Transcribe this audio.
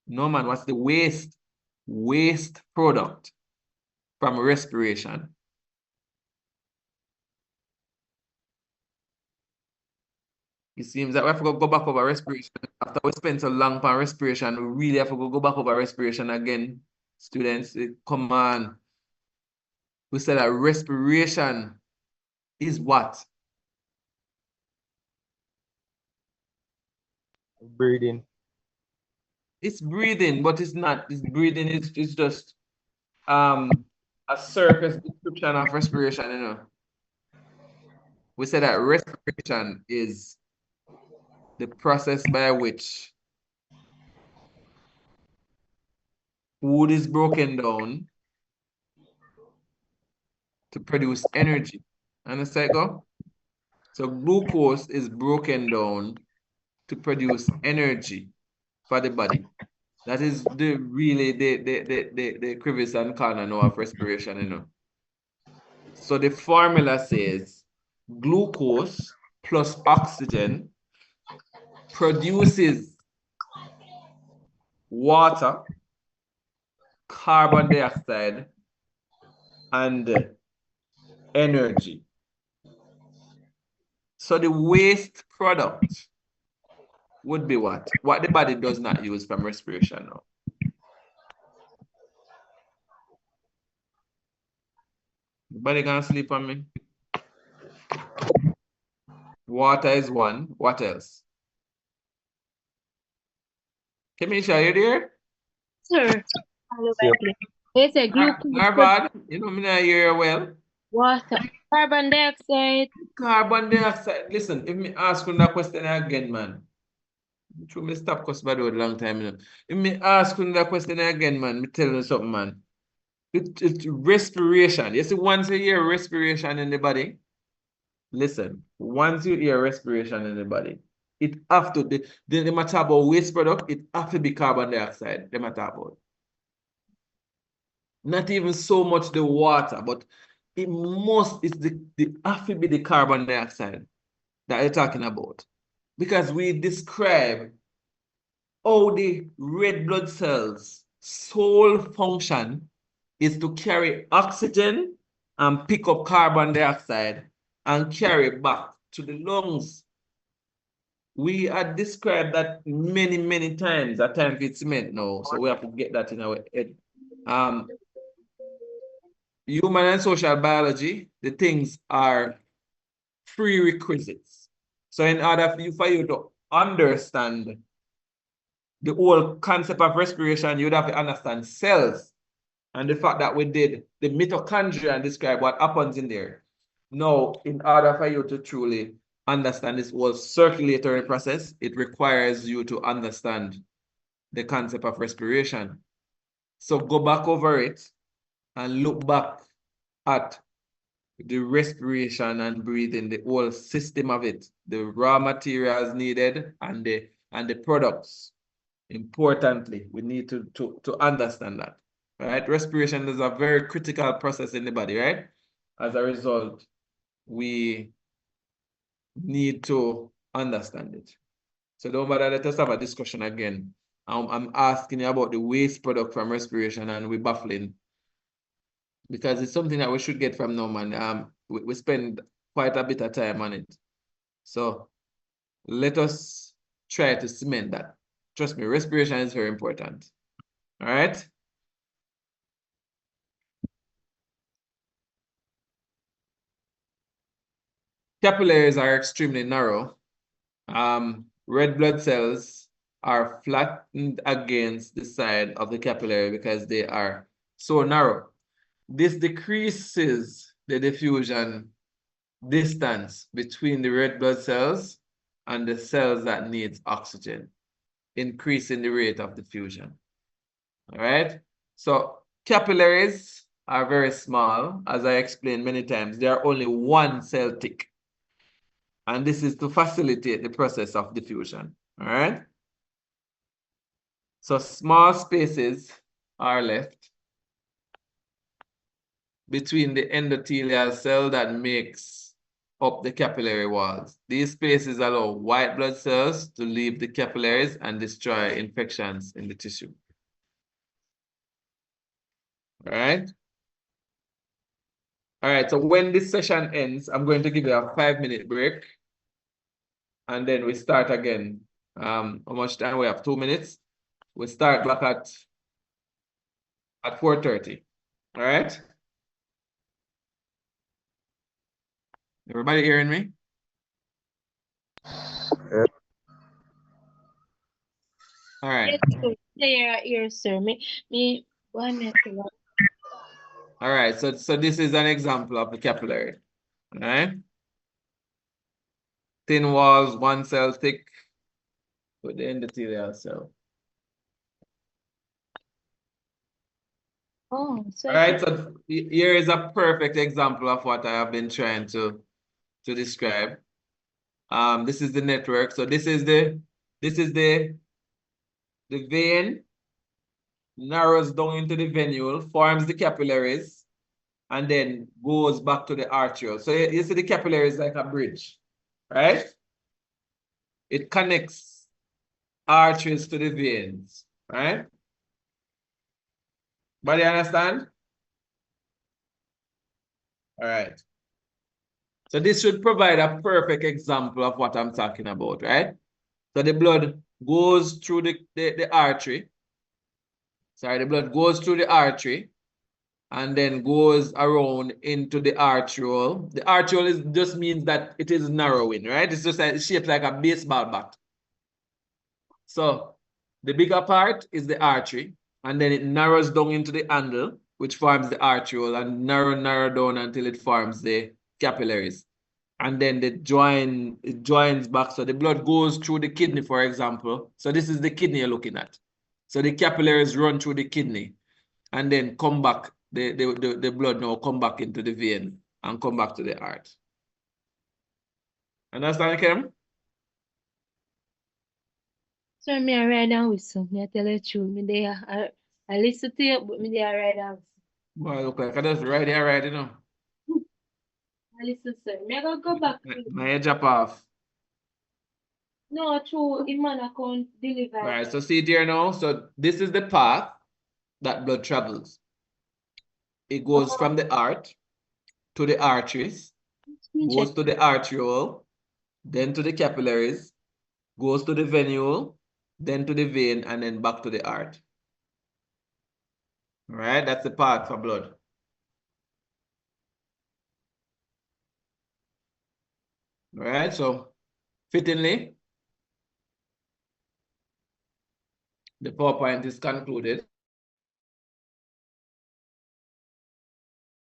No, man, what's the waste? Waste product from respiration. It seems that we have to go back over respiration. After we spend so long on respiration, we really have to go back over respiration again. Students, come on. We said that respiration is what? Breathing. It's breathing, but it's not. It's breathing. It's just a surface description of respiration, you know. We said that respiration is the process by which food is broken down to produce energy. Understand, go? So glucose is broken down to produce energy for the body. That is the really the crevice and corner now of respiration, you know. So the formula says glucose plus oxygen produces water, carbon dioxide, and energy. So the waste product would be what? What the body does not use from respiration now. The body can sleep on me. Water is one. What else? Kamisha, are you there? Sir, hello, Yep. please. They say glucose, Narvad, you know me not hear you well. water, carbon dioxide. Carbon dioxide. Listen, if me ask you that question again, man. True, me stop cuss bad word long time, you know. If me ask you that question again, man, me tell you something, man. It's respiration. You see, once you hear respiration in the body, listen, once you hear respiration in the body, it have to, the matter about waste product, it have to be carbon dioxide, the matter about. Not even so much the water, but it's the have to be the carbon dioxide that you're talking about. Because we describe how the red blood cells' sole function is to carry oxygen and pick up carbon dioxide and carry it back to the lungs. We had described that many, many times. At times it's meant now, so we have to get that in our head. Human and social biology, the things are prerequisites. So in order for you to understand the whole concept of respiration, you'd have to understand cells and the fact that we did the mitochondria and describe what happens in there. Now, in order for you to truly understand this whole circulatory process, it requires you to understand the concept of respiration. So go back over it and look back at the respiration and breathing, the whole system of it, the raw materials needed and the products. Importantly, we need to understand that, right? Respiration is a very critical process in the body, right? As a result, we need to understand it. So don't bother, let us have a discussion again. I'm asking you about the waste product from respiration and we're baffling because it's something that we should get from now, man. We spend quite a bit of time on it. So let us try to cement that. Trust me, respiration is very important. All right? Capillaries are extremely narrow. Red blood cells are flattened against the side of the capillary because they are so narrow. This decreases the diffusion distance between the red blood cells and the cells that need oxygen, increasing the rate of diffusion. All right? So capillaries are very small. As I explained many times, they are only one cell thick. And this is to facilitate the process of diffusion. All right? So small spaces are left between the endothelial cell that makes up the capillary walls. These spaces allow white blood cells to leave the capillaries and destroy infections in the tissue. All right? All right, so when this session ends, I'm going to give you a 5-minute break. And then we start again. How much time? We have 2 minutes. We start back at 4:30. All right? Everybody hearing me? All right. Here, sir. Me, 1 minute. All right. So this is an example of the capillary. All right. Thin walls, 1 cell thick with the endothelial cell. Oh, so All right. So here is a perfect example of what I have been trying to describe. This is the network. So this is the vein narrows down into the venule, forms the capillaries, and then goes back to the arteriole. So you see the capillaries like a bridge, right? It connects arteries to the veins, right? But you understand? All right. So this should provide a perfect example of what I'm talking about, right? So the blood goes through the artery. Sorry, the blood goes through the artery and then goes around into the arteriole. The arteriole just means that it is narrowing, right? It's just like, it's shaped like a baseball bat. So the bigger part is the artery, and then it narrows down into the angle, which forms the arteriole, and narrow down until it forms the capillaries. And then it joins back. So the blood goes through the kidney, for example. So this is the kidney you're looking at. So the capillaries run through the kidney and then come back. The blood now come back into the vein and come back to the heart. Understand, Kim? sir, me I ride and whistle. Me I tell you the truth. Me there, I listen to you, but me there I ride and whistle. Boy, look like I just ride here, you know. I listen, sir. Me I go back. My head drop off. No, true. In man account deliver. All right, so see it here now. So this is the path that blood travels. It goes from the heart to the arteries, goes to the arteriole, then to the capillaries, goes to the venule, then to the vein, and then back to the heart. All right, that's the path for blood. All right, so fittingly, the PowerPoint is concluded.